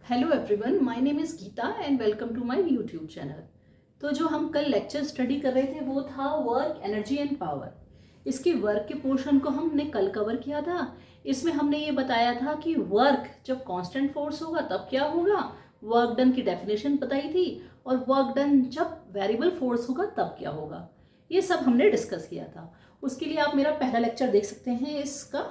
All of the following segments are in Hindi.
Hello everyone, my name is Geeta and welcome to my YouTube channel. तो जो हम कल लेक्चर स्टडी कर रहे थे वो था वर्क, एनर्जी एंड पावर। इसके वर्क के पोर्शन को हमने कल कवर किया था। इसमें हमने ये बताया था कि वर्क जब कांस्टेंट फोर्स होगा तब क्या होगा, वर्क डन की डेफिनेशन बताई थी, और वर्क डन जब वेरिएबल फोर्स होगा तब क्या होगा। ये सब हमने डिस्कस किया था। उसके लिए आप मेरा पहला लेक्चर देख सकते हैं इसका।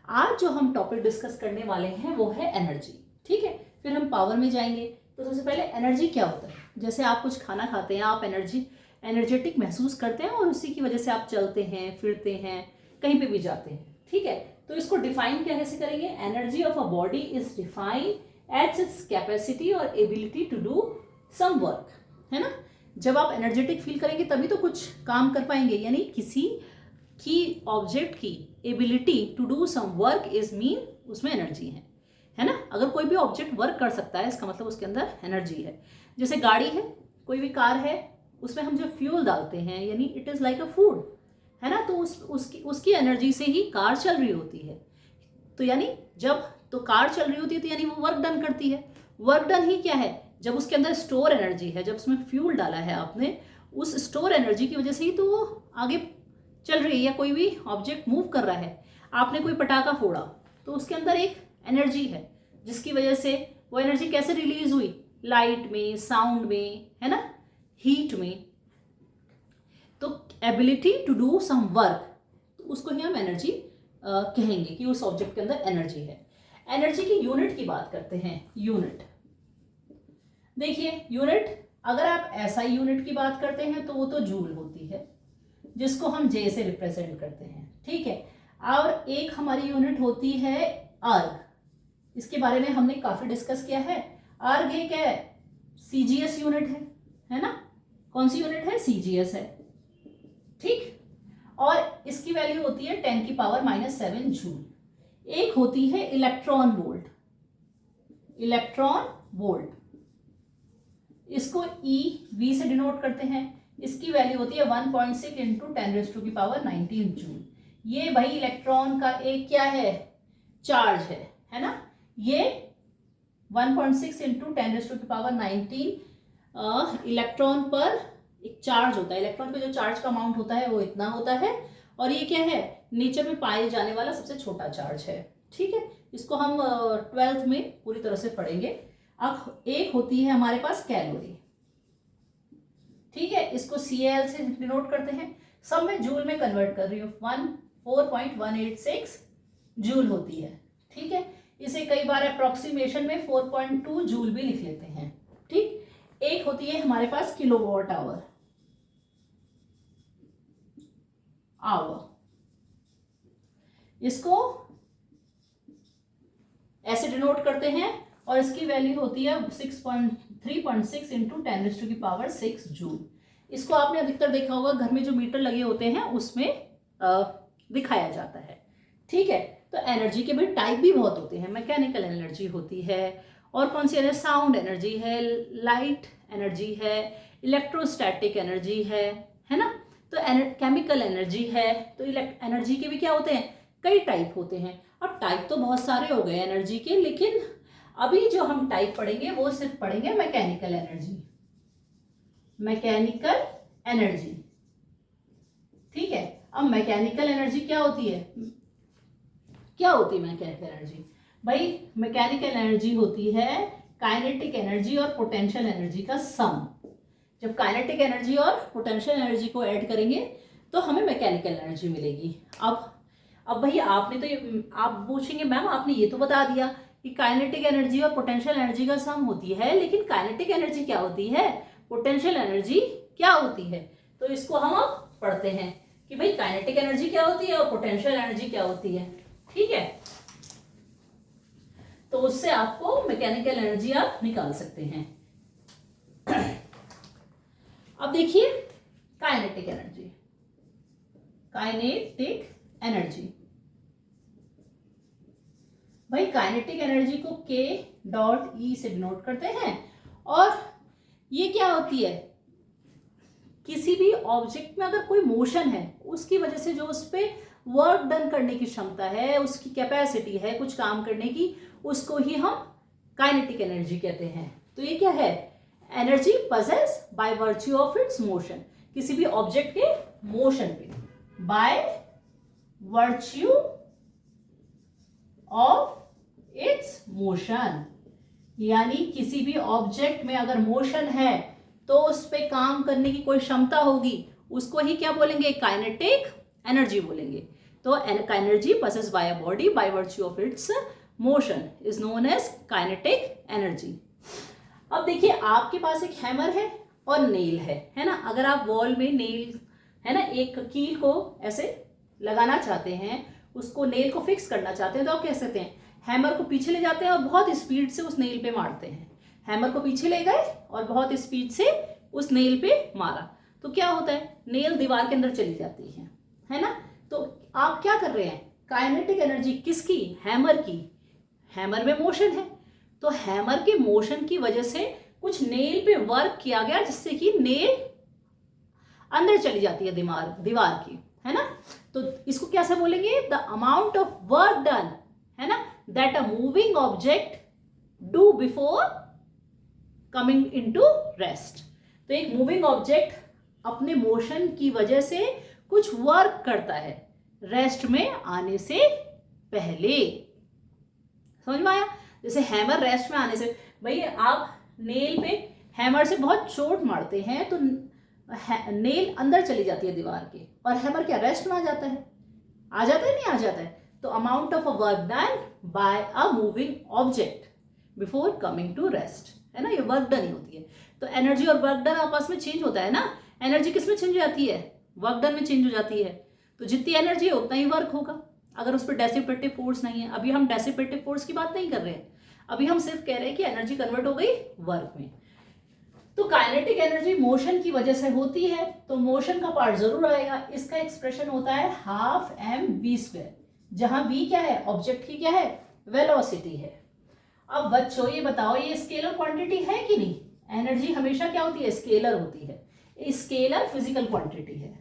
आज जो हम टॉपिक डिस्कस करने वाले हैं वो है एनर्जी। ठीक है, फिर हम पावर में जाएंगे। तो सबसे पहले एनर्जी क्या होता है। जैसे आप कुछ खाना खाते हैं, आप एनर्जेटिक महसूस करते हैं और उसी की वजह से आप चलते हैं, फिरते हैं, कहीं पे भी जाते हैं। ठीक है, तो इसको डिफाइन कैसे करेंगे। Energy of a body is define as its capacity और ability to do some work, है ना। जब आप एनर्जेटिक फील करेंगे तभी तो कुछ काम कर पाएंगे, यानी किसी की ऑब्जेक्ट की ability to do some work is mean उसमें एनर्जी है ना। अगर कोई भी ऑब्जेक्ट वर्क कर सकता है इसका मतलब उसके अंदर एनर्जी है। जैसे गाड़ी है, कोई भी कार है, उसमें हम जो फ्यूल डालते हैं यानी it is like a food, है ना। तो उसकी एनर्जी से ही कार चल रही होती है। तो यानी जब तो कार चल रही होती है तो यानी वो वर्क डन करती है। वर्क डन ही क्या है, जब उसके अंदर स्टोर एनर्जी है, जब उसमें फ्यूल डाला है आपने, उस स्टोर एनर्जी की वजह से ही तो वो आगे चल रही है। या कोई भी ऑब्जेक्ट मूव कर रहा है, आपने कोई पटाखा फोड़ा तो उसके अंदर एक एनर्जी है जिसकी वजह से वो एनर्जी कैसे रिलीज हुई, लाइट में, साउंड में, है ना, हीट में। तो ability to do some work, तो उसको ही हम एनर्जी कहेंगे कि उस ऑब्जेक्ट के अंदर एनर्जी है। एनर्जी की यूनिट की बात करते हैं। यूनिट देखिए, यूनिट अगर आप एसआई यूनिट की बात करते हैं तो वो तो जूल होती है, जिसको हम जे से रिप्रेजेंट करते हैं। ठीक है, और एक हमारी यूनिट होती है अर्ग। इसके बारे में हमने काफी डिस्कस किया है। अर्ग एक है सीजीएस यूनिट है ना। कौन सी यूनिट है, सीजीएस है। ठीक, और इसकी वैल्यू होती है 10⁻⁻7 जूल। एक होती है इलेक्ट्रॉन वोल्ट। इलेक्ट्रॉन वोल्ट, इसको वी से डिनोट करते हैं। इसकी वैल्यू होती है 1.6 इंटू 10⁻19 जूल। ये भाई इलेक्ट्रॉन का एक क्या है, चार्ज है ना। ये 1.6 इंटू 10⁻19 इलेक्ट्रॉन पर एक चार्ज होता है। इलेक्ट्रॉन पे जो चार्ज का अमाउंट होता है वो इतना होता है, और ये क्या है, नेचर में पाए जाने वाला सबसे छोटा चार्ज है। ठीक है, इसको हम 12th में पूरी तरह से पढ़ेंगे। अब एक होती है हमारे पास कैलोरी। ठीक है, इसको CAL से डिनोट करते हैं। सब में जूल में कन्वर्ट कर रही हूँ। 4.186 जूल होती है। ठीक है, इसे कई बार अप्रोक्सीमेशन में 4.2 जूल भी लिख लेते हैं। ठीक, एक होती है हमारे पास किलोवाट आवर। इसको ऐसे डिनोट करते हैं, और इसकी वैल्यू होती है 3.6 इंटू 10⁻6 जूल। इसको आपने अधिकतर देखा होगा, घर में जो मीटर लगे होते हैं उसमें दिखाया जाता है। ठीक है, तो एनर्जी के भी टाइप भी बहुत होते हैं। मैकेनिकल एनर्जी होती है, और कौन सी है, साउंड एनर्जी है, लाइट एनर्जी है, इलेक्ट्रोस्टैटिक एनर्जी है ना। तो केमिकल एनर्जी है। तो एनर्जी के भी क्या होते हैं, कई टाइप होते हैं। अब टाइप तो बहुत सारे हो गए एनर्जी के, लेकिन अभी जो हम टाइप पढ़ेंगे वो सिर्फ पढ़ेंगे मैकेनिकल एनर्जी। मैकेनिकल एनर्जी, ठीक है। अब मैकेनिकल एनर्जी क्या होती है, क्या होती है मैकेनिकल एनर्जी। भाई मैकेनिकल एनर्जी होती है काइनेटिक एनर्जी और पोटेंशियल एनर्जी का सम। जब काइनेटिक एनर्जी और पोटेंशियल एनर्जी को ऐड करेंगे तो हमें मैकेनिकल एनर्जी मिलेगी। अब भाई आपने तो आप पूछेंगे मैम आपने ये तो बता दिया कि काइनेटिक एनर्जी और पोटेंशियल एनर्जी का सम होती है, लेकिन काइनेटिक एनर्जी क्या होती है, पोटेंशियल एनर्जी क्या होती है। तो इसको हम अब पढ़ते हैं कि भाई काइनेटिक एनर्जी क्या होती है और पोटेंशियल एनर्जी क्या होती है। ठीक है, तो उससे आपको मैकेनिकल एनर्जी आप निकाल सकते हैं। अब देखिए काइनेटिक एनर्जी। काइनेटिक एनर्जी, भाई काइनेटिक एनर्जी को K.E से डिनोट करते हैं, और ये क्या होती है, किसी भी ऑब्जेक्ट में अगर कोई मोशन है उसकी वजह से जो उस पर वर्क डन करने की क्षमता है, उसकी कैपेसिटी है कुछ काम करने की, उसको ही हम काइनेटिक एनर्जी कहते हैं। तो ये क्या है? Energy possess bye virtue of its motion, किसी भी ऑब्जेक्ट के मोशन पे, bye virtue of its motion, यानी किसी भी ऑब्जेक्ट में अगर मोशन है तो उस पे काम करने की कोई क्षमता होगी, उसको ही क्या बोलेंगे? काइनेटिक एनर्जी बोलेंगे। तो energy possess by a body by virtue of its motion is known as kinetic energy. अब देखिए, आपके पास एक हैमर है और नेल है ना। अगर आप वॉल में नेल है ना, एक कील को ऐसे लगाना चाहते हैं, उसको नेल को फिक्स करना चाहते हैं, तो आप कह सकते हैं हैमर को पीछे ले जाते हैं और बहुत स्पीड से उस नेल पे मारते हैं। हैमर को पीछे ले गए और बहुत स्पीड से उस नेल पे मारा, तो क्या होता है? नेल दीवार के अंदर चली जाती है ना। तो आप क्या कर रहे हैं? काइनेटिक एनर्जी किसकी? हैमर की। हैमर में मोशन है, तो हैमर के मोशन की वजह से कुछ नेल पे वर्क किया गया, जिससे कि नेल अंदर चली जाती है दीवार की, है ना। तो इसको कैसे बोलेंगे? The amount of work done, है ना, that a moving object do before coming into rest. तो एक मूविंग ऑब्जेक्ट अपने मोशन की वजह से कुछ वर्क करता है रेस्ट में आने से पहले। समझ में आया? जैसे हैमर रेस्ट में आने से, भाई आप नेल पे हैमर से बहुत चोट मारते हैं तो नेल अंदर चली जाती है दीवार के, और हैमर क्या रेस्ट में आ जाता है? आ जाता है, नहीं आ जाता है? तो amount of a work done by a moving object before coming to rest, है ना, ये वर्क डन ही होती है। तो एनर्जी और वर्क डन आपस में चेंज होता है ना। एनर्जी किस में चेंज हो जाती है? वर्क डन में चेंज हो जाती है। तो जितनी एनर्जी है उतना ही वर्क होगा, अगर उस पर डेसिपेटिव फोर्स नहीं है। अभी हम डेसिपेटिव फोर्स की बात नहीं कर रहे हैं, अभी हम सिर्फ कह रहे हैं कि एनर्जी कन्वर्ट हो गई वर्क में। तो काइनेटिक एनर्जी मोशन की वजह से होती है, तो मोशन का पार्ट जरूर आएगा। इसका एक्सप्रेशन होता है हाफ एम वी स्क्वायर, जहां वी क्या है? ऑब्जेक्ट की क्या है? वेलोसिटी है। अब बच्चों ये बताओ, ये स्केलर क्वांटिटी है कि नहीं? एनर्जी हमेशा क्या होती है? स्केलर होती है। स्केलर फिजिकल क्वांटिटी है।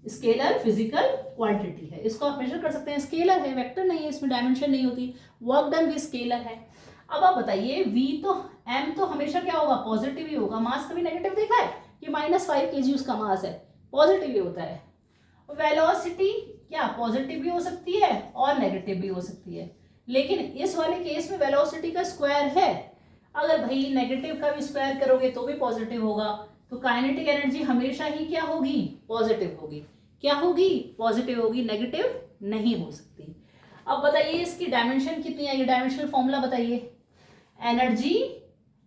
स्केलर फिजिकल क्वांटिटी है, इसको आप मेजर कर सकते हैं। स्केलर है, वेक्टर नहीं है, इसमें डायमेंशन नहीं होती। वर्क डन भी स्केलर है। अब आप बताइए, v तो m तो हमेशा क्या होगा? पॉजिटिव ही होगा। मास कभी नेगेटिव देखा है? कि -5 kg उसका मास है, पॉजिटिव ही होता है। वेलोसिटी क्या पॉजिटिव भी हो सकती है और नेगेटिव भी हो सकती है, लेकिन इस वाले केस में वेलोसिटी का स्क्वायर है। अगर भाई नेगेटिव का भी स्क्वायर करोगे तो भी पॉजिटिव होगा। तो काइनेटिक एनर्जी हमेशा ही क्या होगी? पॉजिटिव होगी। क्या होगी? पॉजिटिव होगी, नेगेटिव नहीं हो सकती। अब बताइए इसकी डायमेंशन कितनी है? ये डायमेंशनल फॉर्मूला बताइए। एनर्जी,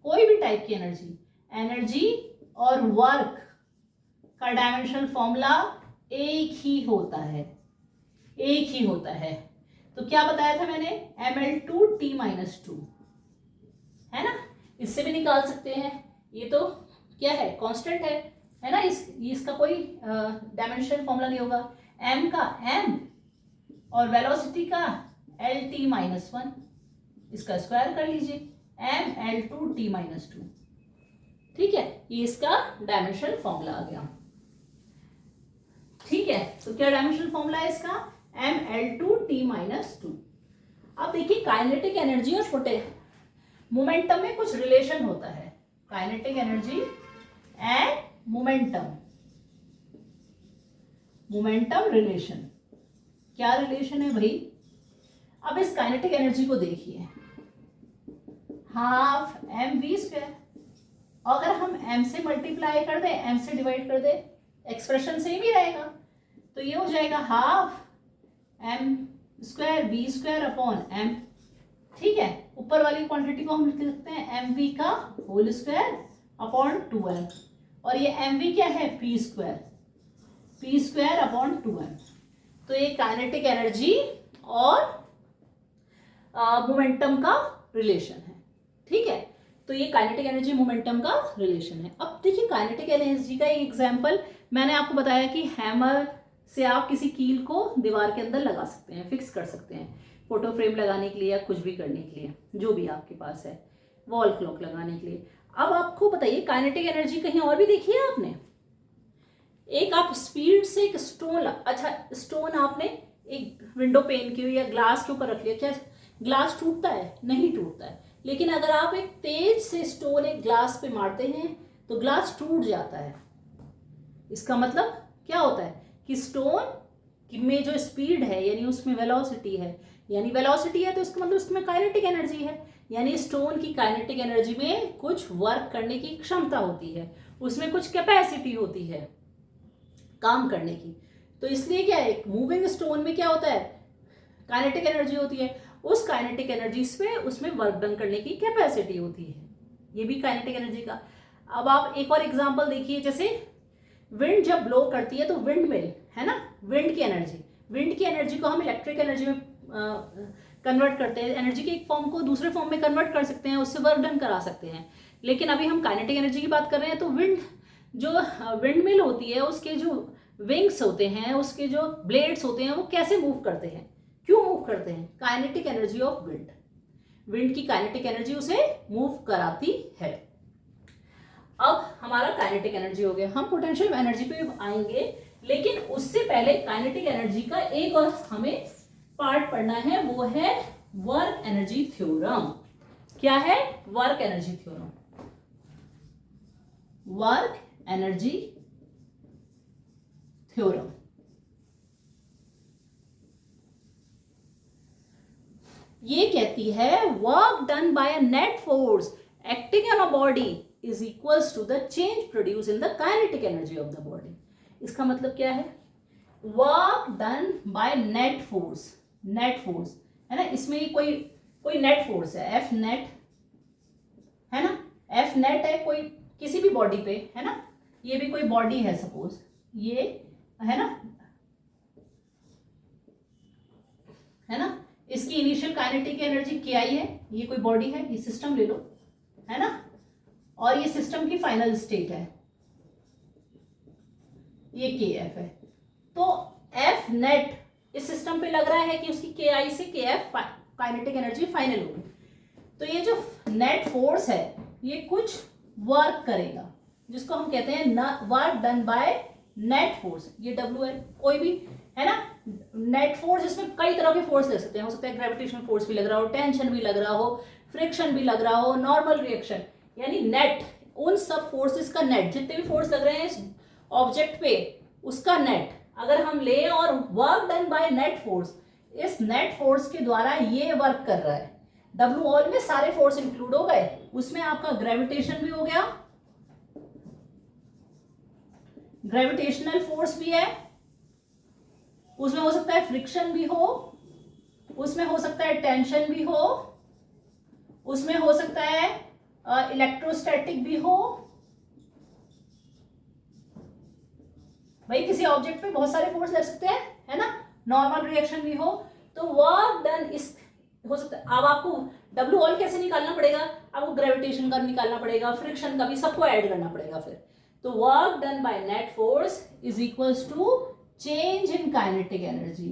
कोई भी टाइप की एनर्जी और वर्क का डायमेंशनल फॉर्मूला एक ही होता है, एक ही होता है। तो क्या बताया था मैंने? ml2t-2, है ना। इससे भी निकाल सकते हैं, ये तो क्या है? कांस्टेंट है ना। इसका कोई डायमेंशन फॉर्मूला नहीं होगा। m का m और वेलोसिटी का lt-1, इसका स्क्वायर कर लीजिए, ml2t-2। ठीक है, ये इसका डायमेंशनल फॉर्मूला आ गया। ठीक है, तो क्या डायमेंशनल फॉर्मूला है इसका? ml2t-2। अब देखिए, काइनेटिक एनर्जी और मोमेंटम में कुछ रिलेशन होता है। Kinetic energy and momentum relation, क्या रिलेशन है भाई? अब इस काइनेटिक एनर्जी को देखिए, हाफ एम वी स्क्वायर, अगर हम m से मल्टीप्लाई कर दें, m से डिवाइड कर दें, एक्सप्रेशन सेम ही रहेगा। तो ये हो जाएगा half m square v square upon m। ठीक है, ऊपर वाली क्वांटिटी को हम लिख सकते हैं एम वी का होल स्क्वायर अपॉन 2m, और ये एम वी क्या है? p square upon 2m। तो ये काइनेटिक एनर्जी और मोमेंटम का रिलेशन है। ठीक है, तो ये काइनेटिक एनर्जी मोमेंटम का रिलेशन है। अब देखिए, काइनेटिक एनर्जी का एक एग्जांपल मैंने आपको बताया कि हैमर से आप किसी कील को दीवार के अंदर लगा सकते हैं, फिक्स कर सकते हैं, फोटो फ्रेम लगाने के लिए या कुछ भी करने के लिए, जो भी आपके पास है, वॉल क्लॉक लगाने के लिए। अब आपको बताइए, काइनेटिक एनर्जी कहीं और भी देखी है आपने? एक आप स्पीड से एक स्टोन, अच्छा स्टोन आपने एक विंडो पेन के या ग्लास के ऊपर रख लिया, क्या ग्लास टूटता है? नहीं टूटता है। लेकिन अगर आप एक तेज से स्टोन एक ग्लास पे मारते हैं तो ग्लास टूट जाता है। इसका मतलब क्या होता है कि स्टोन में जो स्पीड है यानी उसमें वेलोसिटी है, यानी वेलोसिटी है तो इसका मतलब उसमें काइनेटिक एनर्जी है, यानी स्टोन की काइनेटिक एनर्जी में कुछ वर्क करने की क्षमता होती है, उसमें कुछ कैपेसिटी होती है काम करने की। तो इसलिए क्या है, मूविंग स्टोन में क्या होता है, काइनेटिक एनर्जी होती है। उस काइनेटिक एनर्जी से उसमें वर्क डन करने की कैपेसिटी होती है, ये भी काइनेटिक एनर्जी का। अब आप एक और एग्जांपल देखिए, जैसे विंड जब ब्लो करती है तो विंड मिल है ना, विंड की एनर्जी को हम इलेक्ट्रिक एनर्जी में कन्वर्ट करते हैं, एनर्जी के एक फॉर्म को दूसरे फॉर्म में कन्वर्ट कर सकते हैं, उससे वर्क डन करा सकते हैं। लेकिन अभी हम काइनेटिक एनर्जी की बात कर रहे हैं, तो विंड मिल होती है, उसके जो विंग्स होते हैं, उसके जो ब्लेड्स होते हैं, वो कैसे मूव करते हैं, क्यों मूव करते हैं? काइनेटिक एनर्जी ऑफ विंड की काइनेटिक एनर्जी उसे मूव कराती है। अब हमारा काइनेटिक एनर्जी हो गया, हम पोटेंशियल एनर्जी पे आएंगे, लेकिन उससे पहले काइनेटिक एनर्जी का एक और हमें पार्ट पढ़ना है, वो है वर्क एनर्जी थ्योरम। क्या है? Work energy theorem. Work energy theorem ये कहती है work done by a net force acting on a body is equals to the change produce in the kinetic energy of the body. इसका मतलब क्या है? Work done by net force है ना, इसमें कोई नेट फोर्स है, एफ नेट है ना, एफ नेट है कोई किसी भी बॉडी पे, है ना, ये भी कोई बॉडी है सपोज, ये है ना, इसकी इनिशियल काइनेटिक एनर्जी के आई है, ये कोई बॉडी है, ये सिस्टम ले लो, है ना, और ये सिस्टम की फाइनल स्टेट है, ये के एफ है। तो एफ नेट इस सिस्टम पे लग रहा है कि उसकी के आई से के एफ काइनेटिक एनर्जी फाइनल होगी। तो ये जो नेट फोर्स है ये कुछ वर्क करेगा, जिसको हम कहते हैं work done by net force. ये डब्ल्यू है, कोई भी है ना, नेट फोर्स, इसमें कई तरह के फोर्स ले सकते हैं, हो सकता है ग्रेविटेशनल फोर्स भी लग रहा हो, टेंशन भी लग रहा हो, फ्रिक्शन भी लग रहा हो, नॉर्मल रिएक्शन, यानी नेट, उन सब फोर्सेस का नेट, जितने भी फोर्स लग रहे हैं इस ऑब्जेक्ट पे उसका नेट अगर हम ले, और work done by net force, इस नेट फोर्स के द्वारा ये वर्क कर रहा है। डब्ल्यू ऑल में सारे फोर्स इंक्लूड हो गए, उसमें आपका ग्रेविटेशन भी हो गया, ग्रेविटेशनल फोर्स भी है, उसमें हो सकता है फ्रिक्शन भी हो, उसमें हो सकता है टेंशन भी हो, उसमें हो सकता है इलेक्ट्रोस्टैटिक भी हो। भाई किसी ऑब्जेक्ट पे बहुत सारे फोर्स लग सकते हैं, है ना, नॉर्मल रिएक्शन भी हो, तो वर्क डन इस हो सकता है। अब आपको डब्ल्यू ऑल कैसे निकालना पड़ेगा? आपको ग्रेविटेशन का निकालना पड़ेगा, फ्रिक्शन का भी, सबको ऐड करना पड़ेगा फिर। तो work done by net force is equals to change in kinetic energy,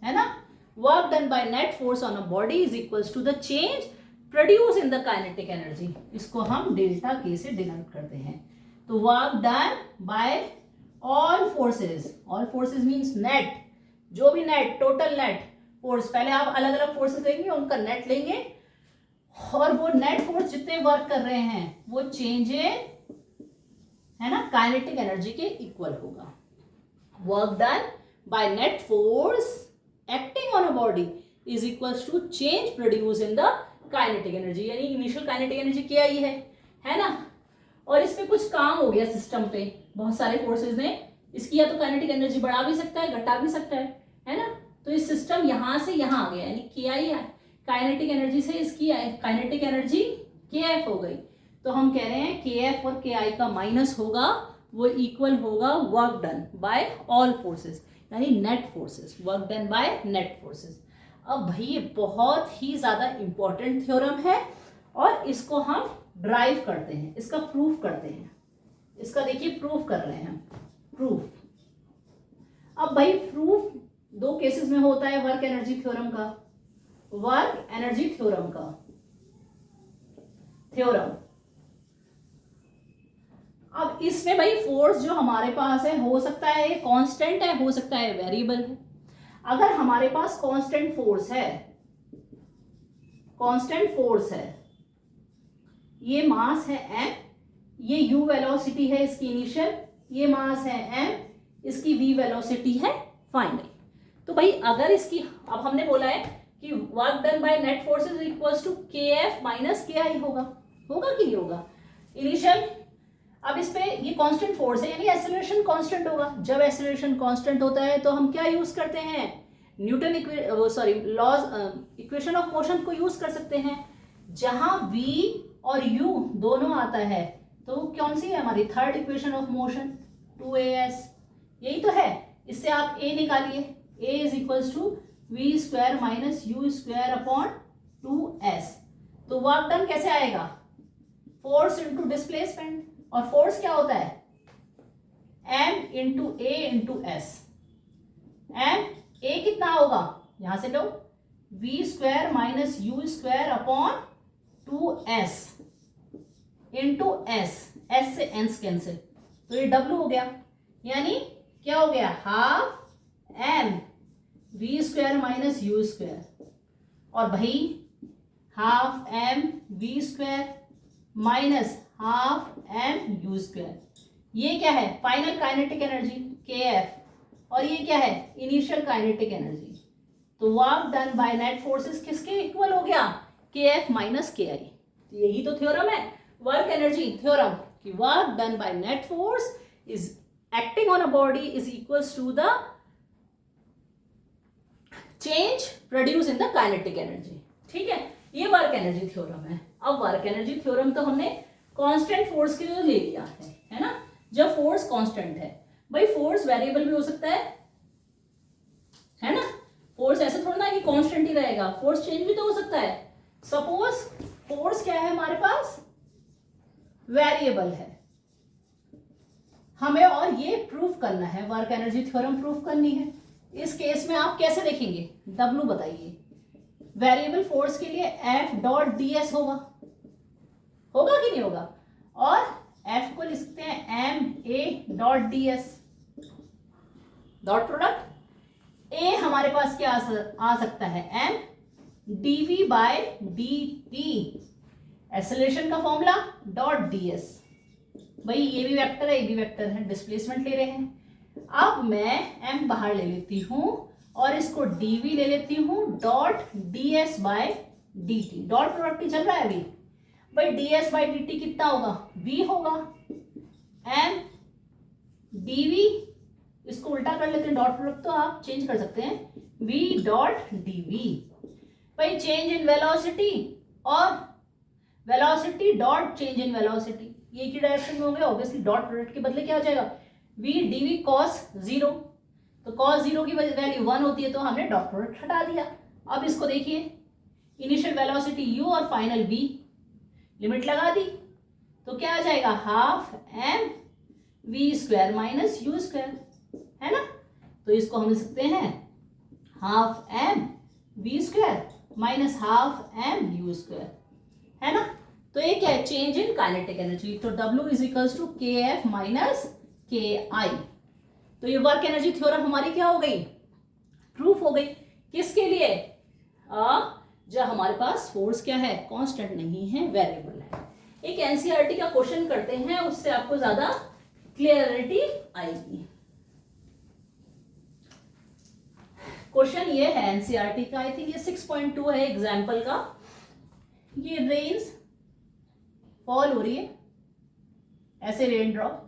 है ना, work done by net force on a body is equals to the change produce in the kinetic energy. इसको हम डेल्टा के से डिनोट करते हैं। तो work done by all forces means net, जो भी नेट, टोटल नेट फोर्स, पहले आप अलग अलग फोर्सेस लेंगे, उनका नेट लेंगे, और वो नेट फोर्स जितने वर्क कर रहे हैं वो चेंज है ना काइनेटिक एनर्जी के इक्वल होगा। Work done by net force acting on a body is equals to change produce in the kinetic energy, यानी इनिशियल काइनेटिक एनर्जी क्या आई है ना, और इस पे कुछ काम हो गया सिस्टम पे, बहुत सारे फोर्सेस ने इसकी या तो काइनेटिक एनर्जी बढ़ा भी सकता है, घटा भी सकता है ना, तो इस सिस्टम यहां से यहां आ गया, यानी के आई काइनेटिक एनर्जी से इसकी काइनेटिक एनर्जी के एफ हो गई। तो हम कह रहे हैं के एफ और के आई का माइनस होगा, वो इक्वल होगा work done by all forces, यानी net forces, work done by net forces. अब भाई ये बहुत ही ज्यादा इंपॉर्टेंट थ्योरम है, और इसको हम ड्राइव करते हैं, इसका प्रूफ करते हैं, इसका देखिए प्रूफ कर रहे हैं, प्रूफ। अब भाई प्रूफ दो केसेस में होता है वर्क एनर्जी थ्योरम का, वर्क एनर्जी थ्योरम का थ्योरम। अब इसमें भाई फोर्स जो हमारे पास है हो सकता है कांस्टेंट है, हो सकता है वेरिएबल है। अगर हमारे पास कांस्टेंट फोर्स है, कांस्टेंट फोर्स है, ये मास है m, ये u वेलोसिटी है इसकी इनिशियल, ये मास है m, इसकी v वेलोसिटी है फाइनल। तो भाई अगर इसकी, अब हमने बोला है कि work done by net force is equals to kf minus ki होगा, होगा कि नहीं होगा इनिशियल। अब इस पे ये कांस्टेंट फोर्स है यानी एक्सेलरेशन कांस्टेंट होगा। जब एक्सेलरेशन कांस्टेंट होता है तो हम क्या यूज करते हैं, Newton laws equation of motion को यूज कर सकते हैं। जहां v और u दोनों आता है तो कौन सी है हमारी third equation of motion, 2as, यही तो है। इससे आप a निकालिए, a is equals to v square minus u square upon 2s। तो वर्क डन कैसे आएगा, फोर्स इंटू डिस्प्लेसमेंट, और फोर्स क्या होता है m into a into s। m a कितना होगा, यहां से लो v square minus u square upon 2s into s, s से n कैंसिल, तो ये w हो गया, यानी क्या हो गया half m v square minus u square, और भाई half m v square minus half m u square. ये क्या है फाइनल काइनेटिक एनर्जी kf, और ये क्या है इनिशियल काइनेटिक एनर्जी। तो work done by net forces किसके इक्वल हो गया, kf माइनस ki। यही तो थ्योरम है वर्क एनर्जी थ्योरम, कि work done by net force is acting on a body is equals to the change produce in the kinetic energy. ठीक है, ये वर्क एनर्जी थ्योरम है। अब वर्क एनर्जी थ्योरम तो हमने कांस्टेंट फोर्स के लिए ले लिया है ना। जब फोर्स कांस्टेंट है, भाई फोर्स वेरिएबल भी हो सकता है ना। फोर्स ऐसे थोड़ा ना कि कांस्टेंट ही रहेगा, फोर्स चेंज भी तो हो सकता है। सपोज फोर्स क्या है हमारे पास, वेरिएबल है हमें, और ये प्रूफ करना है, वर्क एनर्जी थ्योरम प्रूफ करनी है। इस केस में आप कैसे देखेंगे, W बताइए, वेरिएबल फोर्स के लिए F डॉट ds होगा, होगा कि नहीं होगा, और F को लिखते हैं ma dot ds, dot product A हमारे पास क्या आ सकता है m dv by dt, acceleration का फॉर्मूला डॉट ds। भाई ये भी वेक्टर है, ये भी वेक्टर है, डिस्प्लेसमेंट ले रहे हैं। अब मैं m बाहर ले लेती हूं और इसको dv ले लेती हूं dot ds by dt, dot product ही चल रहा है अभी। भाई ds बाय dt कितना होगा, v होगा, m dv, इसको उल्टा कर लेते हैं, डॉट प्रोडक्ट तो आप चेंज कर सकते हैं, v डॉट dv। भाई चेंज इन वेलोसिटी और velocity dot change in velocity, ये की डायरेक्शन में होंगे, ऑब्वियसली डॉट प्रोडक्ट के बदले क्या हो जाएगा, v dv cos 0, तो cos 0 की वैल्यू 1 होती है, तो हमने डॉट प्रोडक्ट हटा दिया। अब इसको देखिए, इनिशियल वेलोसिटी u और फाइनल v, लिमिट लगा दी, तो क्या आ जाएगा half m v square minus u square, है ना। तो इसको हम लिख सकते हैं half m v square minus half m u square, है ना। तो ये क्या है, चेंज इन काइनेटिक एनर्जी, तो W is equals to kf minus ki। तो ये वर्क एनर्जी थ्योरम हमारी क्या हो गई, प्रूफ हो गई। किसके लिए, जब हमारे पास फोर्स क्या है, कांस्टेंट नहीं है, वेरिएबल है। एक एनसीईआरटी का क्वेश्चन करते हैं, उससे आपको ज्यादा क्लियरिटी आएगी। क्वेश्चन ये है एनसीईआरटी का, आई थिंक ये 6.2 है एग्जाम्पल का। ये रेन्स फॉल हो रही है, ऐसे रेन ड्रॉप,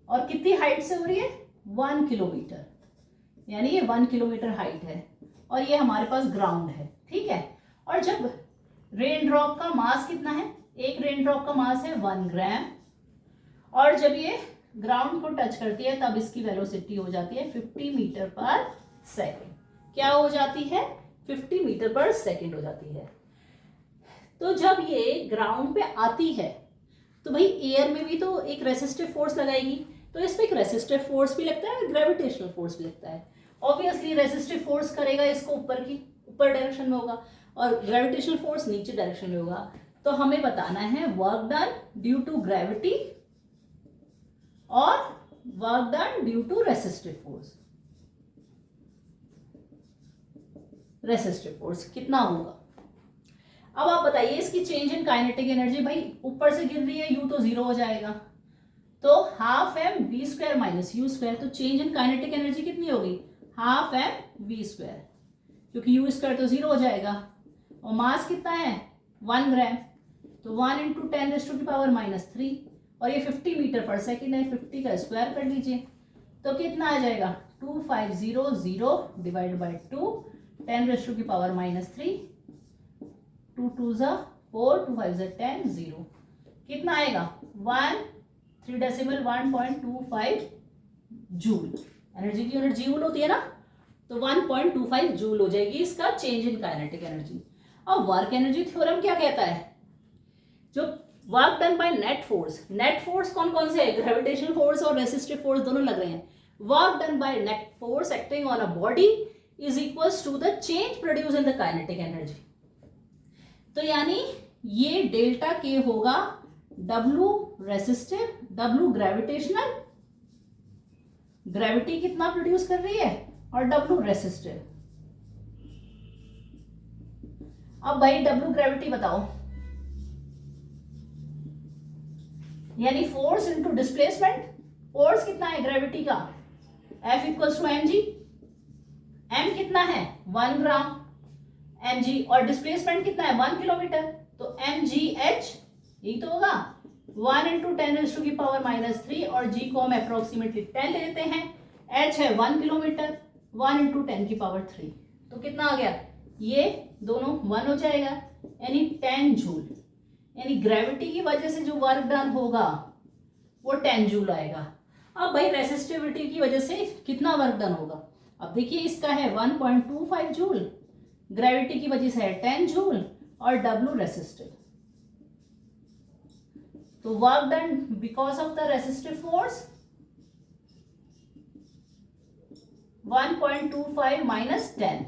और कितनी हाइट से हो रही है, 1 किलोमीटर, यानी ये 1 किलोमीटर हाइट है, और ये हमारे पास ग्राउंड है, ठीक है। और जब रेन ड्रॉप का मास कितना है, एक रेन ड्रॉप का मास है 1 ग्राम, और जब ये ग्राउंड को टच करती है तब इसकी वेलोसिटी हो जाती है 50 मीटर पर सेकेंड। क्या हो जाती है, 50 मीटर पर सेकेंड हो जाती है। तो जब ये ग्राउंड पे आती है तो भाई एयर में भी तो एक रेसिस्टिव फोर्स लगाएगी, तो इस पे एक रेसिस्टिव फोर्स भी लगता है, ग्रेविटेशनल फोर्स भी लगता है। ऑब्वियसली रेसिस्टिव फोर्स करेगा इसको ऊपर डायरेक्शन में होगा, और ग्रेविटेशनल फोर्स नीचे डायरेक्शन में होगा। तो हमें बताना है work done due to gravity और work done due to resistive force. Resistive force कितना होगा? अब आप बताइए इसकी चेंज इन काइनेटिक एनर्जी। भाई ऊपर से गिर रही है यू तो जीरो हो जाएगा, तो half M V square minus U square, तो चेंज इन काइनेटिक एनर्जी कितनी होगी? हाफ एम वी स्क्वायर, क्योंकि यू स्क्वायर तो जीरो हो जाएगा। और मास कितना है? 1 ग्राम, तो 1 इंटू 10⁻³ और ये 50 मीटर पर सेकेंड है, 50 का स्क्वायर कर लीजिए तो कितना आ जाएगा? 2500 डिवाइड बाई 2 10⁻³ 2 2 ज़ा 4 2 5 ज़ा 10 0 कितना आएगा? 1.25 जूल। एनर्जी की यूनिट जूल होती है ना, तो 1.25 जूल हो जाएगी इसका चेंज इन काइनेटिक एनर्जी। और वर्क एनर्जी थ्योरम क्या कहता है? जो work done by net force कौन कौन से है? ग्रेविटेशनल फोर्स और रेसिस्टिव फोर्स दोनों लग रहे हैं। Work done by net force acting on a body is equals to the change produce in the kinetic energy. तो यानी ये डेल्टा के होगा W resistive, W gravitational, gravity कितना प्रोड्यूस कर रही है, और W रेसिस्टिव। अब भाई W ग्रेविटी बताओ, यानी फोर्स इनटू डिस्प्लेसमेंट। फोर्स कितना है ग्रेविटी का? F equals to mg। m कितना है? 1 ग्राम mg, और डिस्प्लेसमेंट कितना है? 1 किलोमीटर, तो mgh यही तो होगा। 1 इंटू 10⁻³ और g को हम अप्रोक्सीमेटली 10 ले लेते हैं। h है 1 किलोमीटर, 1 इंटू 10⁻³, तो कितना आ गया? ये दोनों 1 हो जाएगा, यानी 10 जूल। यानी ग्रेविटी की वजह से जो वर्क डन होगा वो 10 जूल आएगा। अब भाई रेसिस्टिविटी की वजह से कितना वर्क डन होगा? अब देखिए इसका है 1.25 जूल, ग्रेविटी की वजह से है 10 जूल, और W रेसिस्टिव। तो work done because of the resistive force 1.25 minus 10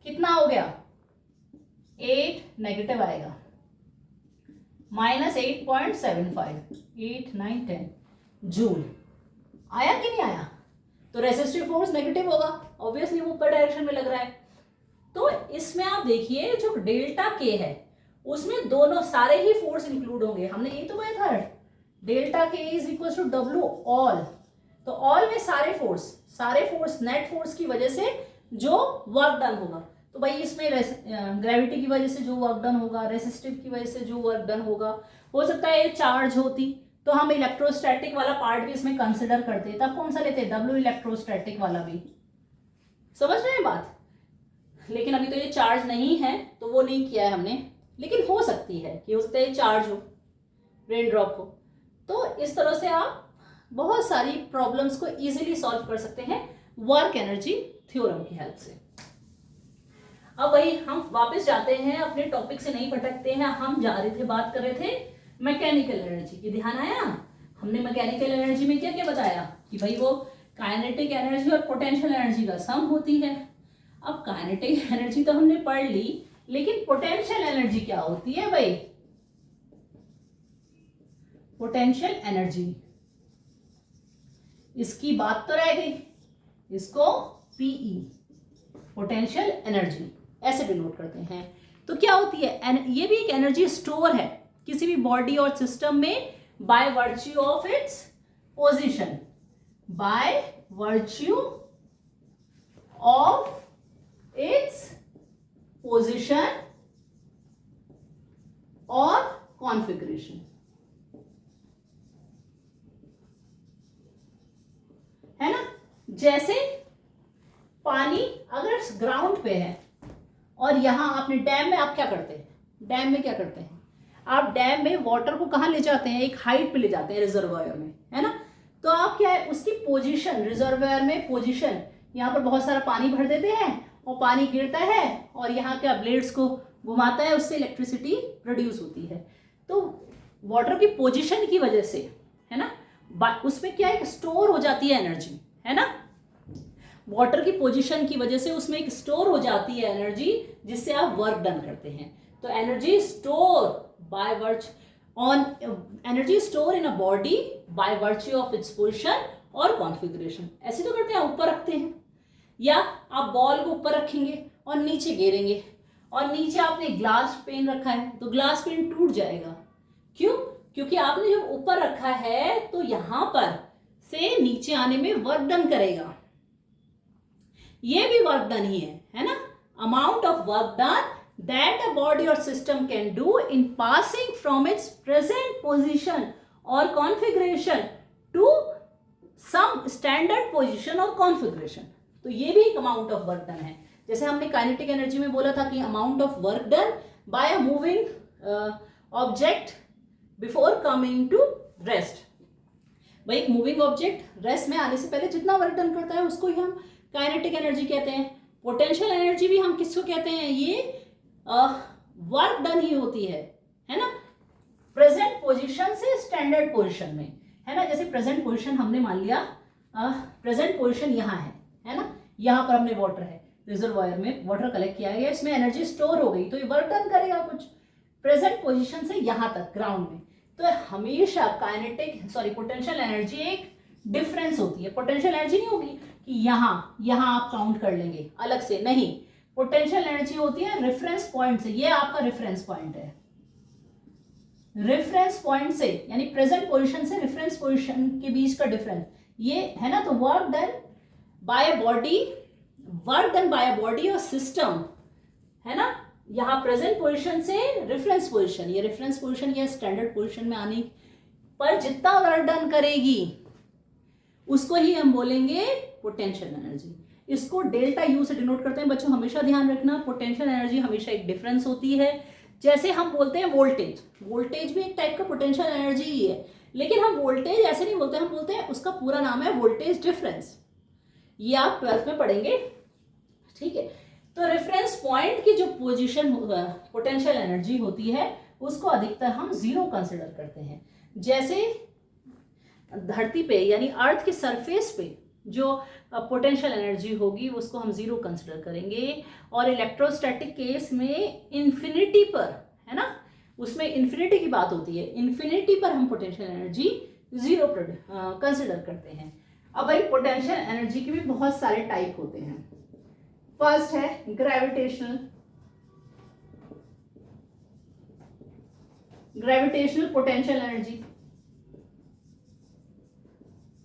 कितना हो गया? 8 नेगेटिव आएगा, माइनस 8.75 8 9 10 जूल। आया कि नहीं आया? तो रेसिस्टिव फोर्स नेगेटिव होगा, ऑब्वियसली वो ऊपर डायरेक्शन में लग रहा है। तो इसमें आप देखिए जो डेल्टा के है उसमें दोनों सारे ही फोर्स इंक्लूड होंगे। हमने यही तो बोला था, डेल्टा के is equal to W all. तो ऑल में सारे फोर्स नेट फोर्स की वजह से जो वर्क डन होगा, तो भाई इसमें ग्रेविटी की वजह से जो वर्क डन होगा, रेसिस्टिव की वजह से जो वर्क डन होगा, हो सकता है ये चार्ज होती तो हम इलेक्ट्रोस्टैटिक वाला पार्ट भी इसमें कंसिडर करते हैं। तब कौन सा लेते हैं? W इलेक्ट्रोस्टैटिक वाला भी। समझ रहे हैं बात? लेकिन अभी तो ये चार्ज नहीं है तो वो नहीं किया है हमने, लेकिन हो सकती है कि हो सकता है चार्ज हो, रेन ड्रॉप हो। तो इस तरह से आप बहुत सारी प्रॉब्लम्स को इजीली सॉल्व कर सकते हैं वर्क एनर्जी थ्योरम की हेल्प से। अब वही हम वापस जाते हैं, अपने टॉपिक से नहीं भटकते हैं। हम जा रहे थे, बात कर रहे थे मैकेनिकल एनर्जी की। ध्यान आया? हमने मैकेनिकल एनर्जी में क्या क्या बताया कि भाई वो काइनेटिक एनर्जी और पोटेंशियल एनर्जी का सम होती है। अब काइनेटिक एनर्जी तो हमने पढ़ ली, लेकिन पोटेंशियल एनर्जी क्या होती है भाई? पोटेंशियल एनर्जी, इसकी बात तो रह गई, इसको PE पोटेंशियल एनर्जी ऐसे डिनोट करते हैं। तो क्या होती है? ये भी एक एनर्जी स्टोर है किसी भी बॉडी और सिस्टम में bye virtue of its position, bye virtue of its position और कॉन्फ़िगरेशन, है ना? जैसे पानी अगर ग्राउंड पे है और यहां आपने डैम में, आप क्या करते हैं? डैम में क्या करते हैं आप? डैम में वाटर को कहां ले जाते हैं? एक हाइट पे ले जाते हैं, रिजर्वायर में, है ना? तो आप क्या है, उसकी पोजीशन, रिजर्वायर में पोजीशन, यहाँ पर बहुत सारा पानी भर देते हैं और पानी गिरता है और यहाँ क्या ब्लेड्स को घुमाता है, उससे इलेक्ट्रिसिटी प्रोड्यूस होती है। तो वाटर की पोजीशन की वजह से, है ना, उसमें क्या एक स्टोर हो जाती है एनर्जी, है ना? वाटर की पोजीशन की वजह से उसमें एक स्टोर हो जाती है एनर्जी, जिससे आप वर्क डन करते हैं। तो एनर्जी स्टोर बाय वर्च on energy store in a body by virtue of its position और कॉन्फ़िगरेशन। ऐसे तो करते हैं, ऊपर रखते हैं, या आप बॉल को ऊपर रखेंगे और नीचे गिरेंगे, और नीचे आपने ग्लास पेन रखा है तो ग्लास पेन टूट जाएगा। क्यों? क्योंकि आपने जब ऊपर रखा है तो यहां पर से नीचे आने में वर्क डन करेगा। ये भी वर्क डन ही है ना? Amount of work done that a body or system can do in passing from its present position or configuration to some standard position or configuration। तो ये भी एक अमाउंट ऑफ वर्क डन है। जैसे हमने काइनेटिक एनर्जी में बोला था कि amount of work done by a moving object before coming to rest. भाई एक मूविंग ऑब्जेक्ट रेस्ट में आने से पहले जितना वर्क डन करता है उसको ही हम काइनेटिक एनर्जी कहते हैं। पोटेंशियल एनर्जी भी हम किसको कहते हैं? ये वर्क डन ही होती है ना? प्रेजेंट पोजीशन से स्टैंडर्ड पोजीशन में, है ना? जैसे प्रेजेंट पोजीशन हमने मान लिया, प्रेजेंट पोजीशन यहाँ है ना? यहाँ पर हमने वाटर है, रिजर्वायर में वाटर कलेक्ट किया गया, इसमें एनर्जी स्टोर हो गई तो ये वर्क डन करेगा कुछ। प्रेजेंट पोजीशन से यहाँ तक ग्राउंड में, तो हमेशा पोटेंशियल एनर्जी एक डिफरेंस होती है। पोटेंशियल एनर्जी नहीं होगी कि यहाँ आप काउंट कर लेंगे अलग से, नहीं। पोटेंशियल एनर्जी होती है रेफरेंस पॉइंट से। ये आपका रेफरेंस पॉइंट है, रेफरेंस पॉइंट से यानी प्रेजेंट पोजीशन से रेफरेंस पोजीशन के बीच का डिफरेंस ये है ना। तो work done by a body और सिस्टम, है ना? यहाँ प्रेजेंट पोजीशन से रेफरेंस पोजीशन, ये रेफरेंस पोजीशन या स्टैंडर्ड पोजीशन में आने पर जितना वर्क डन करेगी उसको ही हम बोलेंगे पोटेंशियल एनर्जी। इसको डेल्टा यू से डिनोट करते हैं। बच्चों हमेशा ध्यान रखना, पोटेंशियल एनर्जी हमेशा एक डिफरेंस होती है। जैसे हम बोलते हैं वोल्टेज, वोल्टेज भी एक टाइप का पोटेंशियल एनर्जी ही है, लेकिन हम वोल्टेज ऐसे नहीं बोलते, हम बोलते हैं उसका पूरा नाम है वोल्टेज डिफरेंस। ये आप 12th में पढ़ेंगे, ठीक है? तो रेफरेंस पॉइंट की जो पोजीशन पोटेंशियल एनर्जी होती है उसको अधिकतर हम जीरो कंसिडर करते हैं। जैसे धरती पे यानी अर्थ के सरफेस पे जो पोटेंशियल एनर्जी होगी उसको हम जीरो कंसिडर करेंगे, और इलेक्ट्रोस्टैटिक केस में इन्फिनिटी पर, है ना, उसमें इन्फिनिटी की बात होती है, इन्फिनिटी पर हम पोटेंशियल एनर्जी जीरो कंसिडर करते हैं। अब भाई पोटेंशियल एनर्जी के भी बहुत सारे टाइप होते हैं। फर्स्ट है ग्रेविटेशनल पोटेंशियल एनर्जी।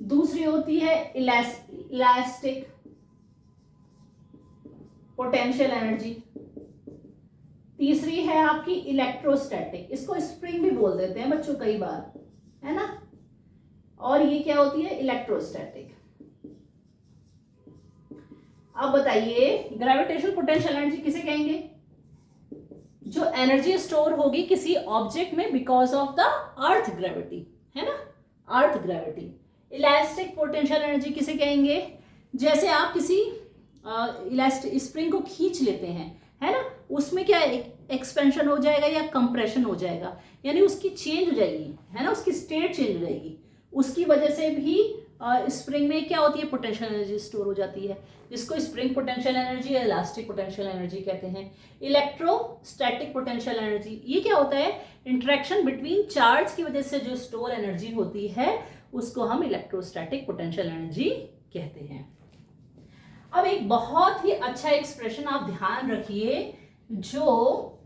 दूसरी होती है इलास्टिक पोटेंशियल एनर्जी। तीसरी है आपकी इलेक्ट्रोस्टैटिक, इसको स्प्रिंग भी बोल देते हैं बच्चों कई बार, है ना? और ये क्या होती है? इलेक्ट्रोस्टैटिक। अब बताइए ग्रेविटेशनल पोटेंशियल एनर्जी किसे कहेंगे? जो एनर्जी स्टोर होगी किसी ऑब्जेक्ट में because of the earth gravity, है ना? Earth gravity. Elastic potential energy किसे कहेंगे? जैसे आप किसी इलास्टिक स्प्रिंग को खींच लेते हैं, है ना, उसमें क्या एक्सपेंशन हो जाएगा या कंप्रेशन हो जाएगा, यानी उसकी चेंज हो जाएगी, है ना, उसकी स्टेट चेंज हो जाएगी। उसकी वजह से भी स्प्रिंग में क्या होती है? पोटेंशियल एनर्जी स्टोर हो जाती है, जिसको स्प्रिंग पोटेंशियल एनर्जी या इलास्टिक पोटेंशियल एनर्जी कहते हैं। इलेक्ट्रोस्टैटिक पोटेंशियल एनर्जी, ये क्या होता है? इंटरेक्शन बिटवीन चार्ज की वजह से जो स्टोर एनर्जी होती है उसको हम इलेक्ट्रोस्टैटिक पोटेंशियल एनर्जी कहते हैं। अब एक बहुत ही अच्छा एक्सप्रेशन आप ध्यान रखिए, जो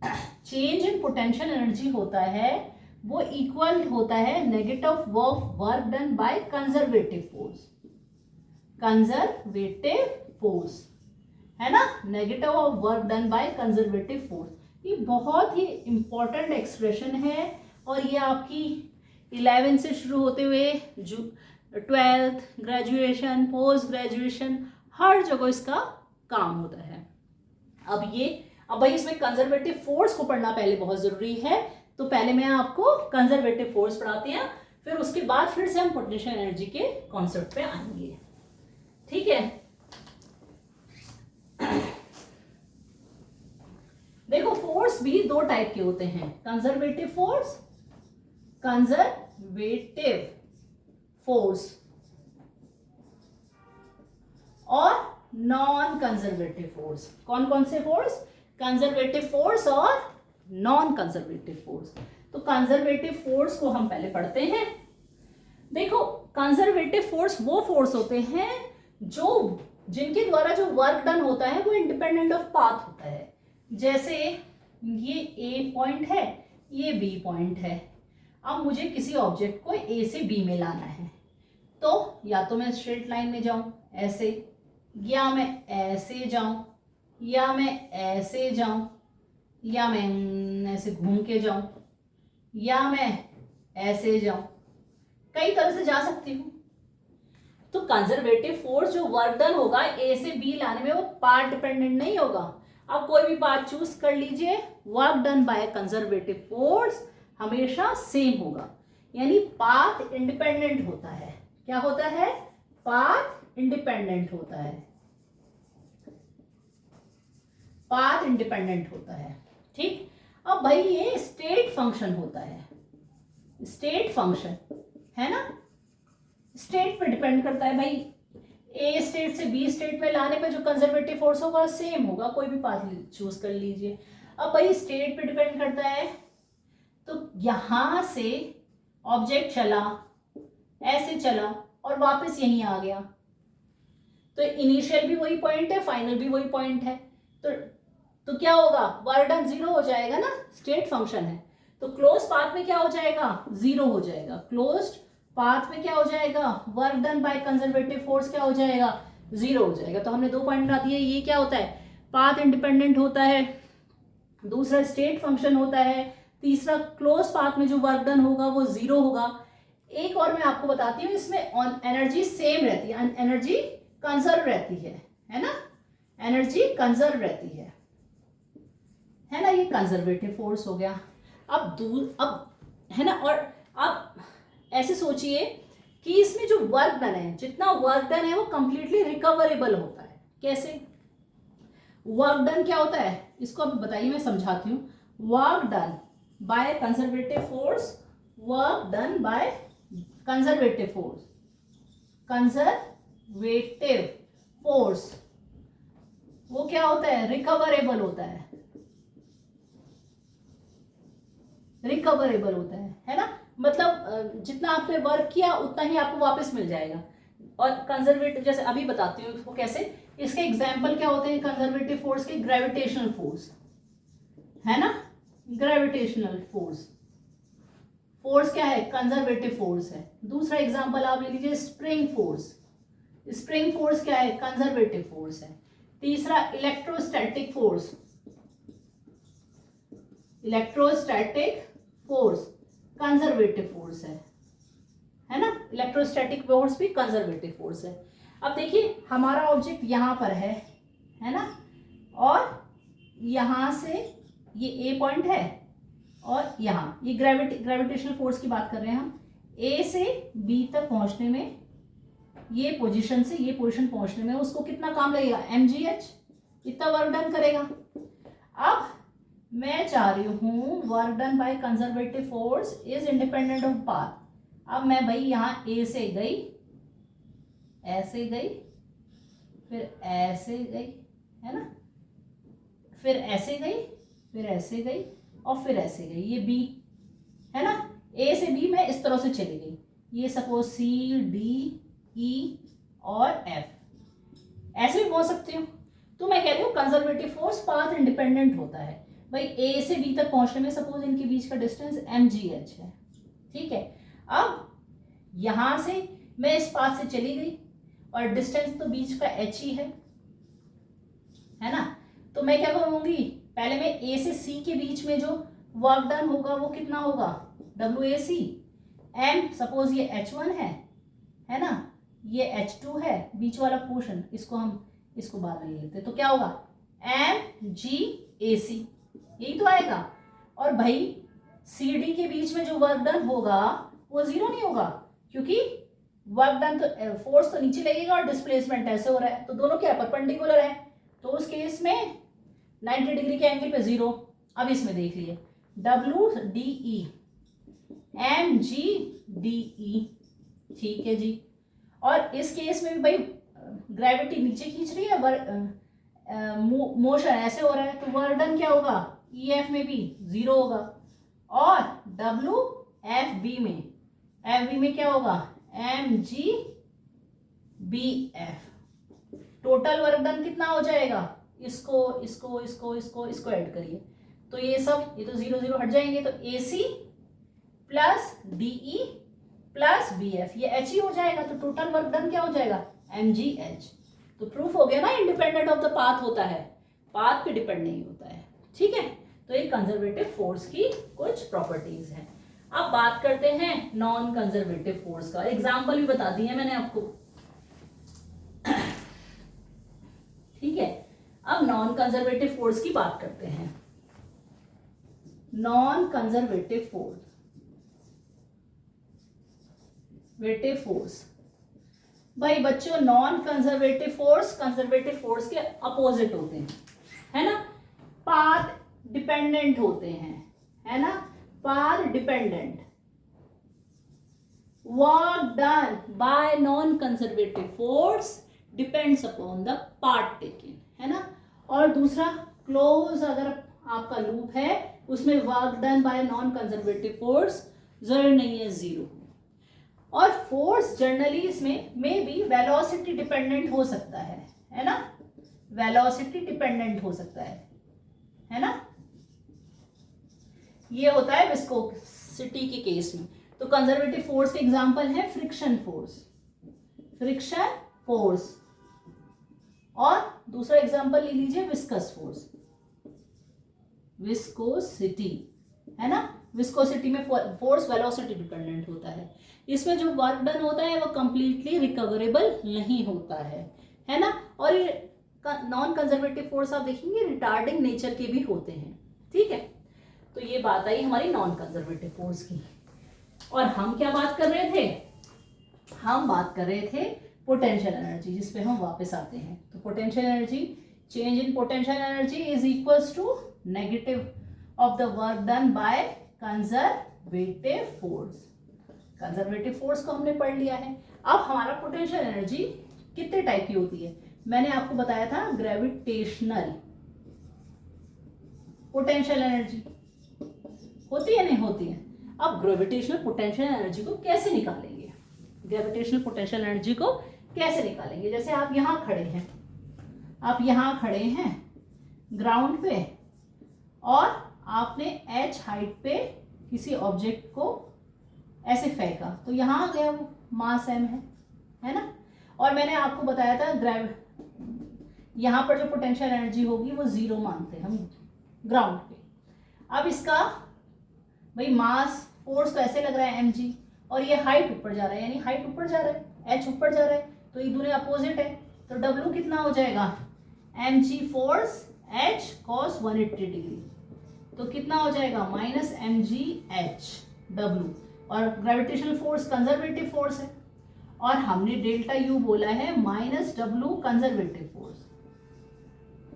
चेंज इन पोटेंशियल एनर्जी होता है वो इक्वल होता है negative of work done by conservative force. Conservative force, है ना? Negative of work done by conservative force. ये बहुत ही इंपॉर्टेंट एक्सप्रेशन है, और ये आपकी 11 से शुरू होते हुए जो 12th, ग्रेजुएशन, पोस्ट ग्रेजुएशन, हर जगह इसका काम होता है। अब भाई इसमें कंजर्वेटिव फोर्स को पढ़ना पहले बहुत जरूरी है, तो पहले मैं आपको कंजर्वेटिव फोर्स पढ़ाते हैं, फिर उसके बाद फिर से हम पोटेंशियल एनर्जी के कॉन्सेप्ट पे आएंगे, ठीक है? देखो फोर्स भी दो टाइप के होते हैं, कंजर्वेटिव फोर्स और नॉन कंजर्वेटिव फोर्स। कौन कौन से फोर्स? कंजर्वेटिव फोर्स और नॉन कंजर्वेटिव फोर्स। तो कंजर्वेटिव फोर्स को हम पहले पढ़ते हैं। देखो, कंजर्वेटिव फोर्स वो फोर्स होते हैं जो जिनके द्वारा जो वर्क डन होता है वो इंडिपेंडेंट ऑफ पाथ होता है। जैसे ये ए पॉइंट है, ये बी पॉइंट है। अब मुझे किसी ऑब्जेक्ट को ए से बी में लाना है, तो या तो मैं स्ट्रेट लाइन में जाऊं ऐसे, या मैं ऐसे जाऊं, या मैं ऐसे जाऊं, या मैं ऐसे घूम के जाऊं, या मैं ऐसे जाऊं। कई तरह से जा सकती हूँ। तो कंजर्वेटिव फोर्स जो वर्क डन होगा ए से बी लाने में, वो पाथ डिपेंडेंट नहीं होगा। अब कोई भी पाथ चूज कर लीजिए, work done by conservative force हमेशा सेम होगा, यानी पाथ इंडिपेंडेंट होता है। क्या होता है? पाथ इंडिपेंडेंट होता है, पाथ इंडिपेंडेंट होता है। ठीक, अब भाई ये स्टेट फंक्शन होता है, स्टेट फंक्शन है ना, स्टेट पे डिपेंड करता है भाई। ए स्टेट से बी स्टेट में लाने पे जो कंजर्वेटिव फोर्स होगा सेम होगा, कोई भी पाथ चूज कर लीजिए। अब भाई स्टेट पे डिपेंड करता है, तो यहां से ऑब्जेक्ट चला, ऐसे चला और वापस यहीं आ गया, तो इनिशियल भी वही पॉइंट है, फाइनल भी वही पॉइंट है, तो क्या होगा? वर्क डन जीरो हो जाएगा ना, स्टेट फंक्शन है। तो क्लोज पाथ में क्या हो जाएगा? जीरो हो जाएगा। क्लोज्ड पाथ में क्या हो जाएगा? Work done by conservative force क्या हो जाएगा? जीरो हो जाएगा। तो हमने 2 पॉइंट बता दिए। ये क्या होता है? पाथ इंडिपेंडेंट होता है, दूसरा स्टेट फंक्शन होता है, तीसरा क्लोज पाथ में जो वर्क डन होगा वो जीरो होगा। एक और मैं आपको बताती हूँ, इसमें एनर्जी सेम रहती है, एनर्जी कंजर्व रहती है ना, एनर्जी कंजर्व रहती है ना। ये कंजर्वेटिव फोर्स हो गया। अब है ना, और अब ऐसे सोचिए कि इसमें जो वर्क डन है, जितना वर्क डन है वो कंप्लीटली रिकवरेबल होता है। कैसे वर्क डन क्या होता है? इसको अब बताइए, मैं समझाती हूँ। Work done by conservative force, work done by conservative force, conservative force वो क्या होता है? रिकवरेबल होता है, रिकवरेबल होता है ना। मतलब जितना आपने वर्क किया उतना ही आपको वापस मिल जाएगा। और कंजर्वेटिव, जैसे अभी बताती हूँ इसको कैसे। इसके एग्जाम्पल क्या होते हैं कंजर्वेटिव फोर्स के? ग्रेविटेशनल फोर्स है ना, ग्रेविटेशनल फोर्स, फोर्स क्या है? कंजर्वेटिव फोर्स है। दूसरा एग्जाम्पल आप ले लीजिए स्प्रिंग फोर्स, स्प्रिंग फोर्स क्या है? कंजर्वेटिव फोर्स है। तीसरा electrostatic force, electrostatic force conservative force है ना। इलेक्ट्रोस्टैटिक फोर्स भी कंजर्वेटिव फोर्स है। अब देखिए, हमारा ऑब्जेक्ट यहां पर है ना, और यहां से ये ए पॉइंट है, और यहाँ ये ग्रेविटेशनल फोर्स की बात कर रहे हैं हम। ए से बी तक पहुंचने में, ये पोजीशन से ये पोजीशन पहुंचने में उसको कितना काम लगेगा? mgh, इतना वर्क डन करेगा। अब मैं चाह रही हूं work done by conservative force is independent of path. अब मैं भाई यहाँ ए से गई, ऐसे गई, फिर ऐसे गई, है ना, फिर ऐसे गई, फिर ऐसे गई, और फिर ऐसे गई। ये बी है ना, ए से बी मैं इस तरह से चली गई। ये सपोज सी डी ई और एफ, ऐसे भी बोल सकती हूँ। तो मैं कहती हूँ कंजर्वेटिव फोर्स पाथ इंडिपेंडेंट होता है। भाई ए से बी तक पहुंचने में सपोज इनके बीच का डिस्टेंस mgh है, ठीक है। अब यहां से मैं इस पाथ से चली गई और डिस्टेंस तो बीच का h ही है ना। तो मैं क्या करूंगी, पहले मैं ए से सी के बीच में जो वर्क डन होगा वो कितना होगा? WAC। m सपोज ये h1 है ना, ये h2 है, बीच वाला पोर्शन, इसको बाद में ले लेते हैं। तो क्या होगा? mgAC, यही तो आएगा। और भाई CD के बीच में जो वर्क डन होगा वो जीरो नहीं होगा, क्योंकि वर्क डन तो फोर्स तो नीचे लगेगा और डिस्प्लेसमेंट ऐसे हो रहा है, तो दोनों क्या परपेंडिकुलर है। तो उस केस में 90 डिग्री के एंगल पे जीरो। अब इसमें देख लिए WDE mgDE, ठीक है जी। और इस केस में भी भाई ग्रेविटी नीचे खींच रही है, मोशन ऐसे हो रहा है, तो वर्क डन क्या होगा? EF में भी जीरो होगा। और W FB में, FB में क्या होगा mg BF। Total work done कितना हो जाएगा, इसको इसको इसको इसको इसको ऐड करिए तो ये सब, ये तो 0 0 हट जाएंगे, तो AC plus DE plus BF ये H ही हो जाएगा, तो टोटल वर्क डन क्या हो जाएगा mgH। तो प्रूफ हो गया ना, इंडिपेंडेंट ऑफ द पाथ होता है, पाथ पे डिपेंड नहीं होता है। ठीक है, तो ये कंजर्वेटिव फोर्स की कुछ प्रॉपर्टीज हैं। अब बात करते हैं नॉन कंजर्वेटिव फोर्स का। एग्जाम्पल भी बता दिए मैंने आपको। ठीक है, अब नॉन कंजर्वेटिव फोर्स की बात करते हैं। नॉन कंजर्वेटिव फोर्स भाई बच्चों, non conservative force conservative force के अपोजिट होते हैं, है ना। पाथ डिपेंडेंट होते हैं, है ना, path dependent. Work done bye non conservative force depends upon the part taken, है ना। और दूसरा, क्लोज अगर आपका लूप है उसमें work done bye non conservative force जरूर नहीं है, 0। और फोर्स जनरली इसमें मे बी वेलोसिटी डिपेंडेंट हो सकता है ना, वेलोसिटी डिपेंडेंट हो सकता है ना। ये होता है विस्कोसिटी के केस में। तो कंजर्वेटिव फोर्स के एग्जांपल है फ्रिक्शन फोर्स, और दूसरा एग्जांपल ले लीजिए विस्कस फोर्स, विस्कोसिटी, है ना। विस्कोसिटी में फोर्स वेलोसिटी डिपेंडेंट होता है। इसमें जो वर्क डन होता है वो कंप्लीटली रिकवरेबल नहीं होता है ना। और ये नॉन कंजर्वेटिव फोर्स आप देखेंगे रिटार्डिंग नेचर के भी होते हैं। ठीक है, तो ये बात आई हमारी नॉन कंजर्वेटिव फोर्स की। और हम क्या बात कर रहे थे, हम बात कर रहे थे पोटेंशियल एनर्जी, जिस पे हम वापस आते हैं। तो potential energy, change in potential energy is equals to negative of the work done by conservative force. Conservative force को हमने पढ़ लिया है। अब हमारा पोटेंशियल एनर्जी कितने टाइप की होती है, मैंने आपको बताया था ग्रेविटेशनल पोटेंशियल एनर्जी होती है, नहीं होती है। अब ग्रेविटेशनल पोटेंशियल एनर्जी को कैसे निकालेंगे, ग्रेविटेशनल पोटेंशियल एनर्जी को कैसे निकालेंगे। जैसे आप यहाँ खड़े हैं ग्राउंड पे, और आपने h हाइट पे किसी ऑब्जेक्ट को ऐसे फेंका, तो यहाँ गया वो मास m है ना। और मैंने आपको बताया था यहाँ पर जो पोटेंशियल एनर्जी होगी वो 0 मानते हैं हम ग्राउंड पे। अब इसका भाई मास फोर्स तो ऐसे लग रहा है mg, और ये हाइट ऊपर जा रहा है, यानी हाइट ऊपर जा रहा है, h ऊपर जा रहा है, तो ये दोनों अपोजिट है। तो W कितना हो जाएगा, mg force h cos 180 degree, तो कितना हो जाएगा माइनस mgh W। और ग्रेविटेशनल फोर्स कंजर्वेटिव फोर्स है, और हमने डेल्टा U बोला है माइनस W कंजर्वेटिव फोर्स,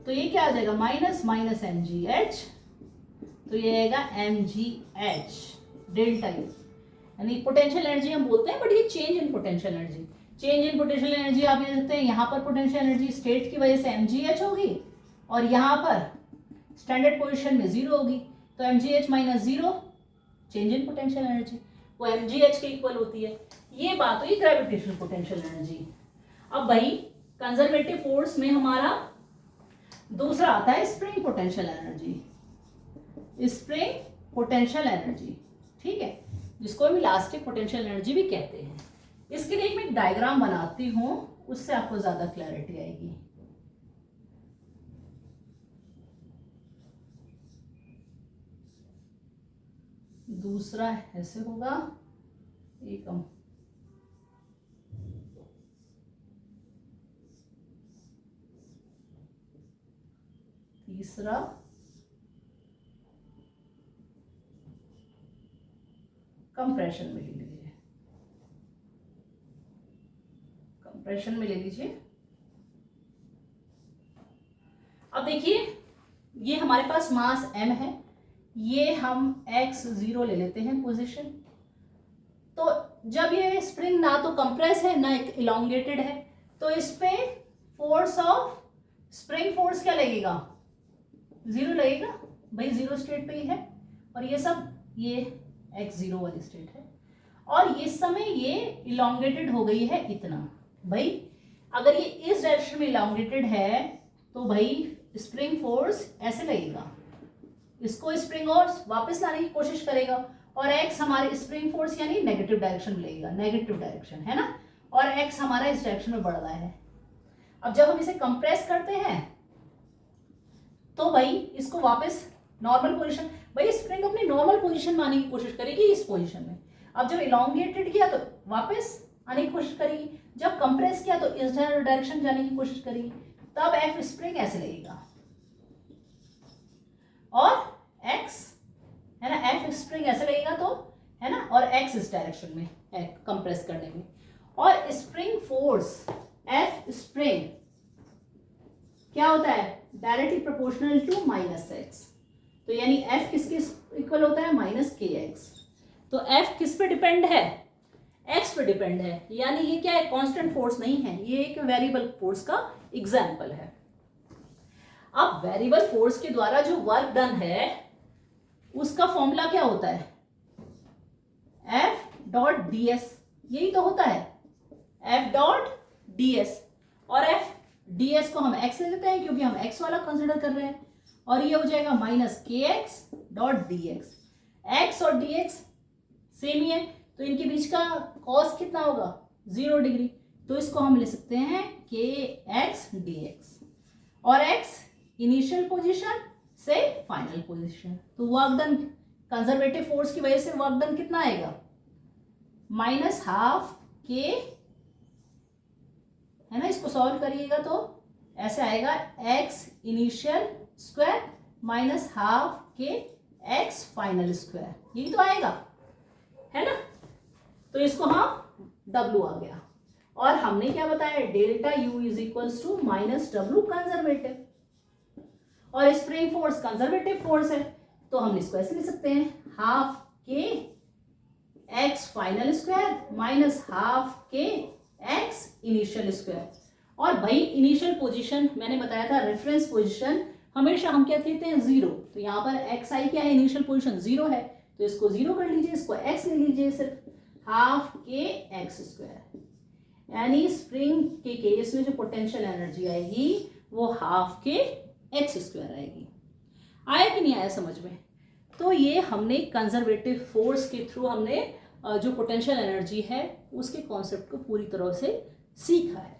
तो ये क्या आ जाएगा माइनस माइनस mgh, तो ये आएगा mgh डेल्टा U। यानी पोटेंशियल एनर्जी हम बोलते हैं, बट ये change in potential energy. Change in potential energy आप ये देखते हैं, यहाँ पर पोटेंशियल एनर्जी स्टेट की वजह से mgh होगी, और यहाँ पर स्टैंडर्ड पोजीशन में 0 होगी, तो mgh minus 0 change in potential energy, वो mgh के इक्वल होती है। ये बात हुई ग्रेविटेशनल पोटेंशियल एनर्जी। अब भाई कंजर्वेटिव फोर्स में हमारा दूसरा आता है spring potential energy, spring potential energy, ठीक है, जिसको हम इलास्टिक पोटेंशियल एनर्जी भी कहते हैं। इसके लिए मैं एक डायग्राम बनाती हूँ, उससे आपको ज्यादा क्लैरिटी आएगी। दूसरा ऐसे होगा, एक तीसरा, कंप्रेशन में ले लीजिए, कंप्रेशन में ले लीजिए। अब देखिए ये हमारे पास मास m है, ये हम x0 ले लेते हैं पोजीशन। तो जब ये स्प्रिंग ना तो कंप्रेस है ना इलोंगेटेड है, तो इस पे फोर्स ऑफ स्प्रिंग फोर्स क्या लगेगा, 0 लगेगा भाई, 0 स्टेट पे ही है। और ये सब ये x0 वाली स्टेट है, और इस समय ये इलोंगेटेड हो गई है इतना। भाई अगर ये इस डायरेक्शन में इलोंगेटेड है तो भाई स्प्रिंग फोर्स ऐसे लगेगा, इसको स्प्रिंग और वापस लाने की कोशिश करेगा, और x हमारे स्प्रिंग फोर्स यानी नेगेटिव डायरेक्शन में लगेगा, नेगेटिव डायरेक्शन है ना, और x हमारा इस डायरेक्शन में बढ़ रहा है। अब जब हम इसे कंप्रेस करते हैं तो भाई इसको वापस नॉर्मल पोजीशन, भाई स्प्रिंग अपनी नॉर्मल पोजीशन में आने की कोशिश करेगी इस पोजीशन में। अब जब इलोंगेटेड किया तो वापस आने की कोशिश करेगी, जब कंप्रेस किया तो इस डायरेक्शन जाने की कोशिश करेगी, तब एफ स्प्रिंग ऐसे लगेगा, और एक्स है ना, एफ स्प्रिंग ऐसे लगेगा तो है ना, और एक्स इस डायरेक्शन में है कंप्रेस करने में, और स्प्रिंग फोर्स एफ स्प्रिंग क्या होता है, directly proportional to minus X. तो यानी एफ किसके इक्वल होता है, माइनस के एक्स। तो एफ किस पे डिपेंड है, एक्स पे डिपेंड है, यानी ये क्या है, कांस्टेंट फोर्स नहीं है, ये एक वेरिएबल फोर्स का एग्जाम्पल है। अब वेरिएबल फोर्स के द्वारा जो वर्क डन है उसका फॉर्मूला क्या होता है, एफ डॉट डी एस, यही तो होता है एफ डॉट डी एस, और एफ डी एस को हम एक्स ले लेते हैं क्योंकि हम एक्स वाला कंसिडर कर रहे हैं, और ये हो जाएगा माइनस के x dot D x. X और डी एक्स सेम ही है तो इनके बीच का कॉस कितना होगा, 0 डिग्री, तो इसको हम ले सकते हैं के एक्स डी एक्स, और एक्स इनिशियल पोजीशन से फाइनल पोजीशन। तो वर्क डन कंजर्वेटिव फोर्स की वजह से वर्क डन कितना आएगा, माइनस हाफ के, है ना, इसको सॉल्व करिएगा तो ऐसे आएगा x initial square minus half के एक्स फाइनल स्क्वायर, यही तो आएगा, है ना। तो इसको हम W आ गया, और हमने क्या बताया, delta U is equals to minus W conservative, और स्प्रिंग फोर्स कंजर्वेटिव फोर्स है, तो हम इसको ऐसे लिख सकते हैं हाफ के x final square minus half के एक्स इनिशियल स्क्वायर। और भाई इनिशियल पोजीशन मैंने बताया था, रेफरेंस पोजीशन हमेशा हम क्या कहते हैं, 0, तो यहाँ पर एक्स आई क्या है, इनिशियल पोजीशन 0 है, तो इसको 0 कर लीजिए, इसको x ले लीजिए, सिर्फ हाफ के एक्स स्क्वायर, यानी स्प्रिंग के केस में जो पोटेंशियल एनर्जी आएगी वो हाफ के एक्स स्क्वायर आएगी। आया कि नहीं आया समझ में। तो ये हमने कंजर्वेटिव फोर्स के थ्रू हमने जो पोटेंशियल एनर्जी है उसके कॉन्सेप्ट को पूरी तरह से सीखा है।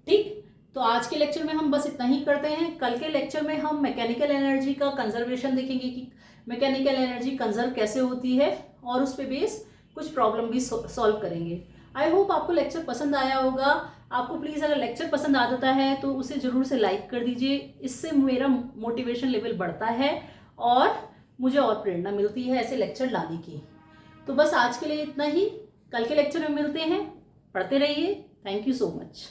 ठीक, तो आज के लेक्चर में हम बस इतना ही करते हैं। कल के लेक्चर में हम मैकेनिकल एनर्जी का कंजर्वेशन देखेंगे कि मैकेनिकल एनर्जी कंजर्व कैसे होती है, और उस पे बेस कुछ प्रॉब्लम भी सॉल्व करेंगे। आई होप आपको लेक्चर पसंद आया होगा। आपको प्लीज़ अगर लेक्चर पसंद आ जाता है तो उसे ज़रूर से लाइक कर दीजिए, इससे मेरा मोटिवेशन लेवल बढ़ता है और मुझे और प्रेरणा मिलती है ऐसे लेक्चर लाने की। तो बस आज के लिए इतना ही, कल के लेक्चर में मिलते हैं, पढ़ते रहिए। Thank you so much.